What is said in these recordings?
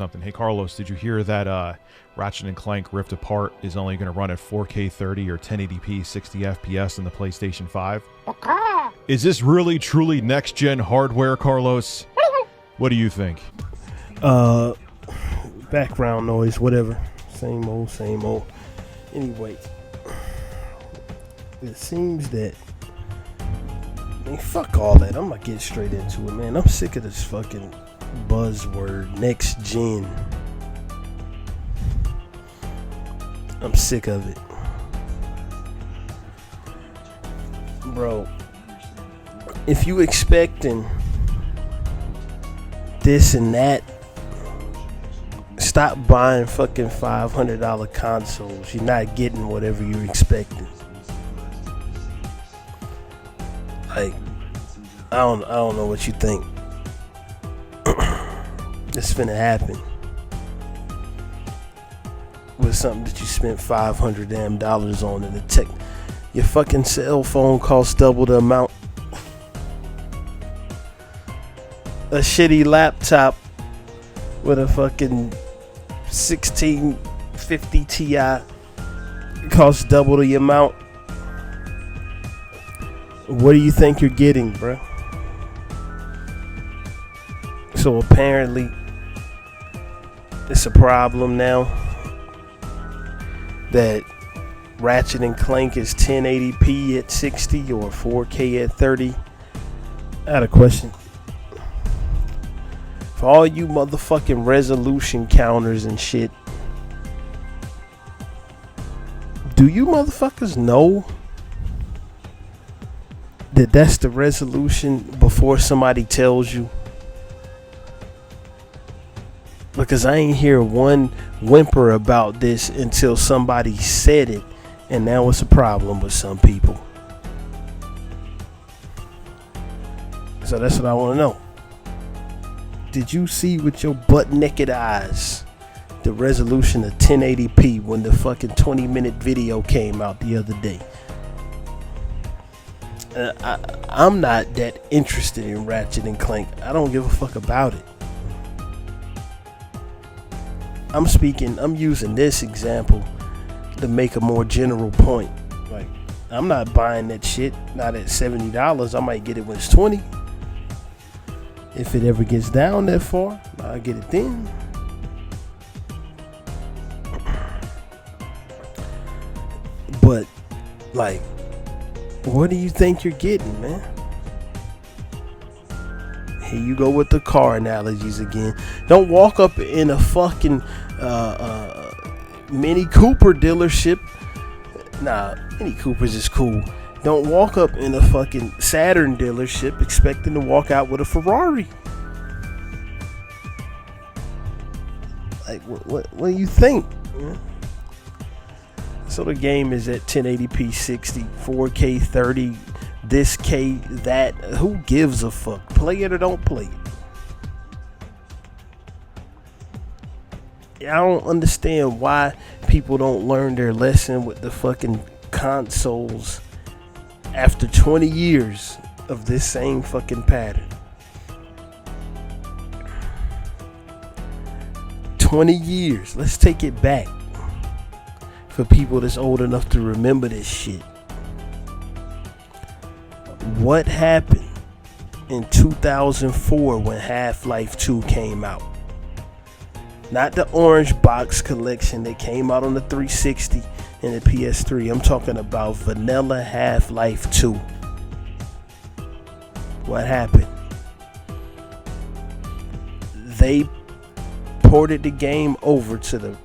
Something. Hey Carlos, did you hear that Ratchet and Clank Rift Apart is only going to run at 4K 30 or 1080p 60 FPS in the PlayStation 5? Is this really truly next gen hardware, Carlos? What do you think? Background noise, whatever. Same old, same old. Anyway, it seems that, man, fuck all that. I'm gonna get straight into it, man. I'm sick of this fucking buzzword, next gen. I'm sick of it, bro. If you expecting this and that, stop buying fucking $500 consoles. You're not getting whatever you're expecting. Like, I don't know what you think. It's finna happen with something that you spent $500 damn dollars on, and the tech, your fucking cell phone costs double the amount. A shitty laptop with a fucking 1650 Ti costs double the amount. What do you think you're getting, bro? So apparently it's a problem now that Ratchet and Clank is 1080p at 60 or 4K at 30. I had a question. For all you motherfucking resolution counters and shit, do you motherfuckers know that that's the resolution before somebody tells you? Because I ain't hear one whimper about this until somebody said it, and now it's a problem with some people. So that's what I want to know. Did you see with your butt naked eyes the resolution of 1080p when the fucking 20-minute video came out the other day? I'm not that interested in Ratchet and Clank. I don't give a fuck about it. I'm using this example to make a more general point. Like, I'm not buying that shit, not at $70. I might get it when it's 20. If it ever gets down that far, I'll get it then. But, like, what do you think you're getting, man? Here you go with the car analogies again. Don't walk up in a fucking Mini Cooper dealership. Nah, Mini Coopers is cool. Don't walk up in a fucking Saturn dealership expecting to walk out with a Ferrari. Like, what do you think? Yeah. So the game is at 1080p 60, 4K 30, this K, that. Who gives a fuck? Play it or don't play it. I don't understand why people don't learn their lesson with the fucking consoles after 20 years of this same fucking pattern. 20 years. Let's take it back for people that's old enough to remember this shit. What happened in 2004 when Half-Life 2 came out? Not the orange box collection that came out on the 360 and the PS3. I'm talking about vanilla Half-Life 2. What happened? They ported the game over to the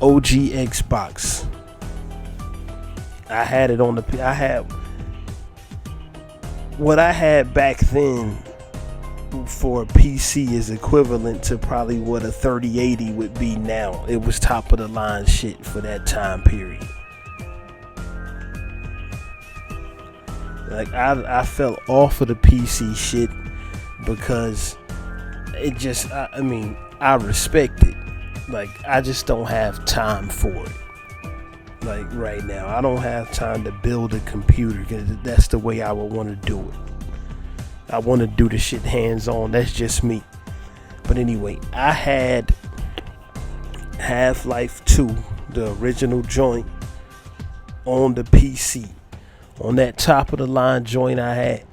OG Xbox. I had it on the. I had what I had back then for a PC is equivalent to probably what a 3080 would be now. It was top of the line shit for that time period. Like, I fell off of the PC shit because it just, I mean, I respect it. Like, I just don't have time for it. Like, right now, I don't have time to build a computer because that's the way I would want to do it. I want to do the shit hands on. That's just me. But anyway, I had Half-Life 2, the original joint, on the PC. On that top of the line joint I had.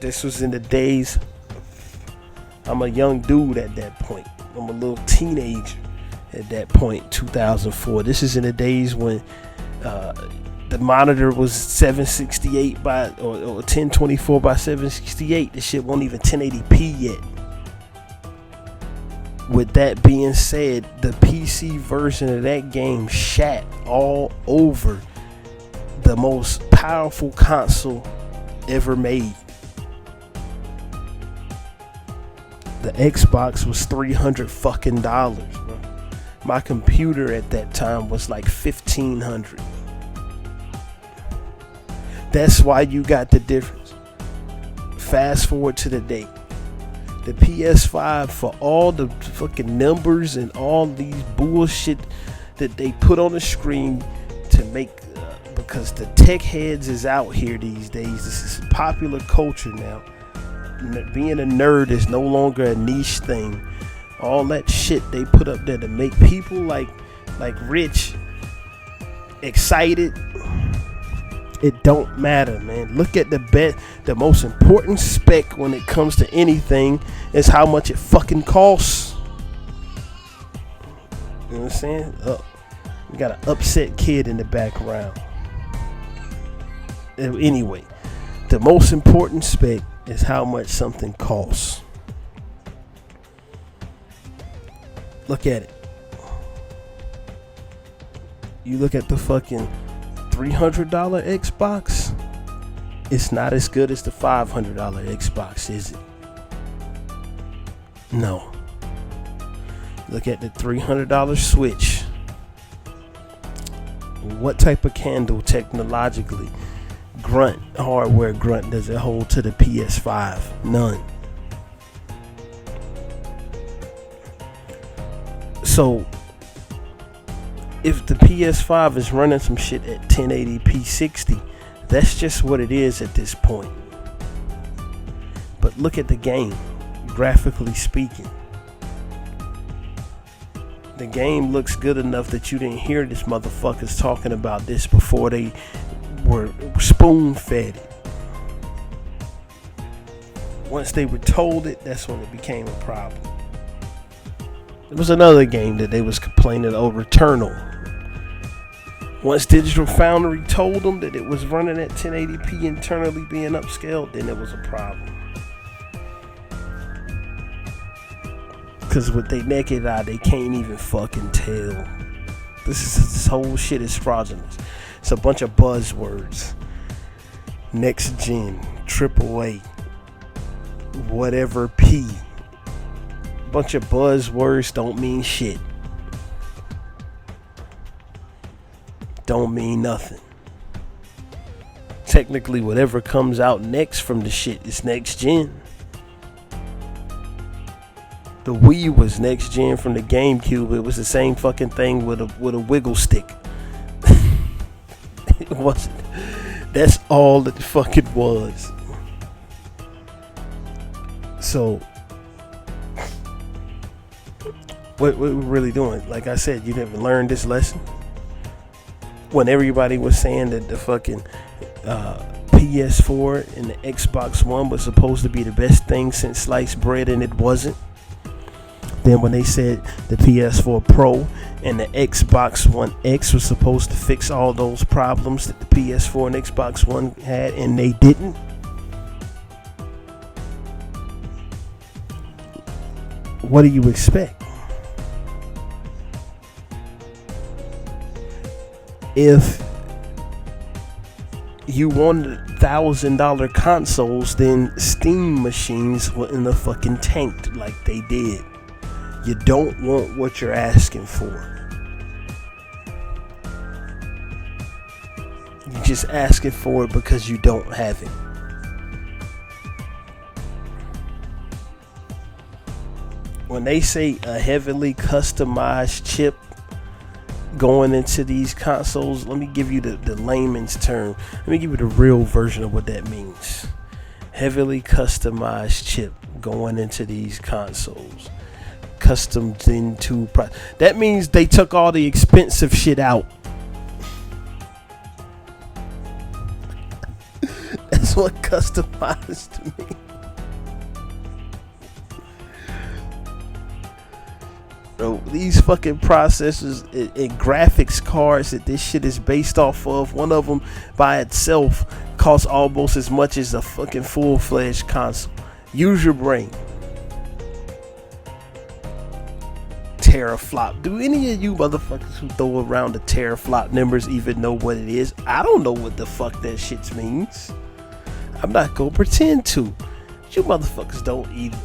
This was in the days, I'm a young dude at that point. I'm a little teenager at that point, 2004. This is in the days when the monitor was 768 by or 1024 by 768. This shit wasn't even 1080p yet. With that being said, the PC version of that game shat all over the most powerful console ever made. The Xbox was $300 fucking dollars, bro. My computer at that time was like $1,500. That's why you got the difference. Fast forward to the day. The PS5, for all the fucking numbers and all these bullshit that they put on the screen to make, because the tech heads is out here these days. This is popular culture now. Being a nerd is no longer a niche thing. All that shit they put up there to make people like Rich excited. It don't matter, man. Look at the most important spec when it comes to anything is how much it fucking costs. You know what I'm saying? We got an upset kid in the background. Anyway, the most important spec is how much something costs. Look at it. You look at the fucking $300 Xbox, it's not as good as the $500 Xbox, is it? No. Look at the $300 Switch. What type of candle technologically, hardware grunt does it hold to the PS5? None. So if the PS5 is running some shit at 1080p 60, that's just what it is at this point. But look at the game, graphically speaking. The game looks good enough that you didn't hear this motherfuckers talking about this before they were spoon-fed it. Once they were told it, that's when it became a problem. There was another game that they was complaining over, Returnal. Once Digital Foundry told them that it was running at 1080p internally being upscaled, then it was a problem. Because with their naked eye, they can't even fucking tell. This whole shit is fraudulent. It's a bunch of buzzwords. Next gen, AAA, whatever P. Bunch of buzzwords don't mean shit. Don't mean nothing. Technically, whatever comes out next from the shit is next gen. The Wii was next gen from the GameCube. It was the same fucking thing with a wiggle stick. It wasn't. That's all that the fuck it was. So what we're really doing? Like I said, you never learned this lesson. When everybody was saying that the fucking PS4 and the Xbox One was supposed to be the best thing since sliced bread, and it wasn't. Then when they said the PS4 Pro and the Xbox One X was supposed to fix all those problems that the PS4 and Xbox One had, and they didn't. What do you expect? If you wanted $1,000 consoles, then Steam machines were in the fucking tanked like they did. You don't want what you're asking for. You're just asking for it because you don't have it. When they say a heavily customized chip going into these consoles, let me give you the layman's term. Let me give you the real version of what that means. Heavily customized chip going into these consoles. custom Gen 2 that means they took all the expensive shit out. That's what customized to me. Bro, these fucking processors and graphics cards that this shit is based off of, one of them by itself costs almost as much as a fucking full-fledged console. Use your brain. Teraflop. Do any of you motherfuckers who throw around the teraflop numbers even know what it is? I don't know what the fuck that shit means. I'm not gonna pretend to. You motherfuckers don't either.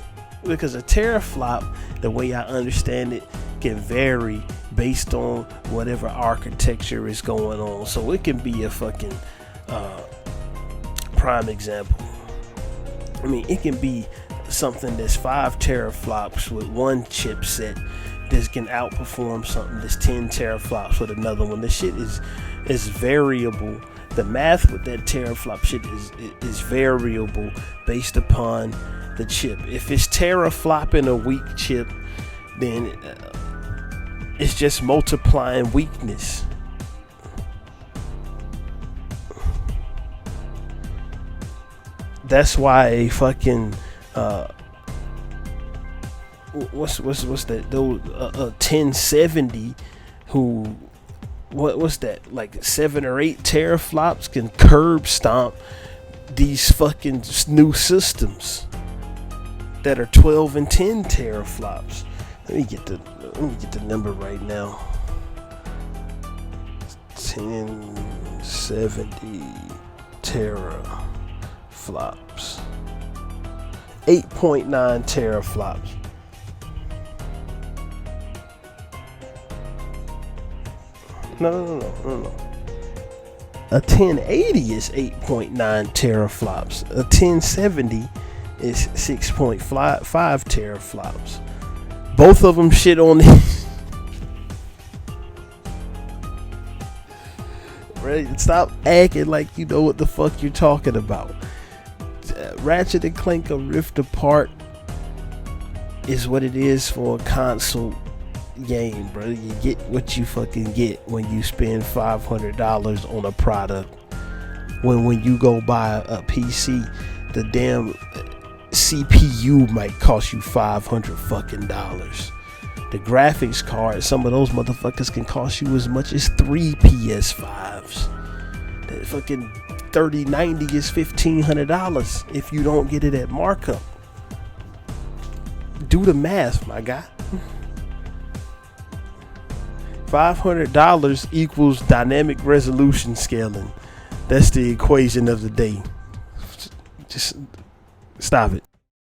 Because a teraflop, the way I understand it, can vary based on whatever architecture is going on. So it can be a fucking prime example. I mean, it can be something that's 5 teraflops with one chipset that can outperform something that's 10 teraflops with another one. This shit is variable. The math with that teraflop shit is variable based upon the chip. If it's teraflopping a weak chip, then it's just multiplying weakness. That's why a fucking what's that? Those 1070 who what's that? Like 7 or 8 teraflops can curb stomp these fucking new systems that are 12 and 10 teraflops. Let me get the number right now. 1070 teraflops. 8.9 teraflops. No. A 1080 is 8.9 teraflops. A 1070 is 6.5 teraflops. Both of them shit on this. Right? Stop acting like you know what the fuck you're talking about. Ratchet and Clank A Rift Apart is what it is for a console game, bro. You get what you fucking get when you spend $500 on a product. When you go buy a PC, the damn CPU might cost you $500 fucking dollars. The graphics card, some of those motherfuckers can cost you as much as 3 PS5s. That fucking 3090 is $1,500 if you don't get it at markup. Do the math, my guy. $500 equals dynamic resolution scaling. That's the equation of the day. Just stop it.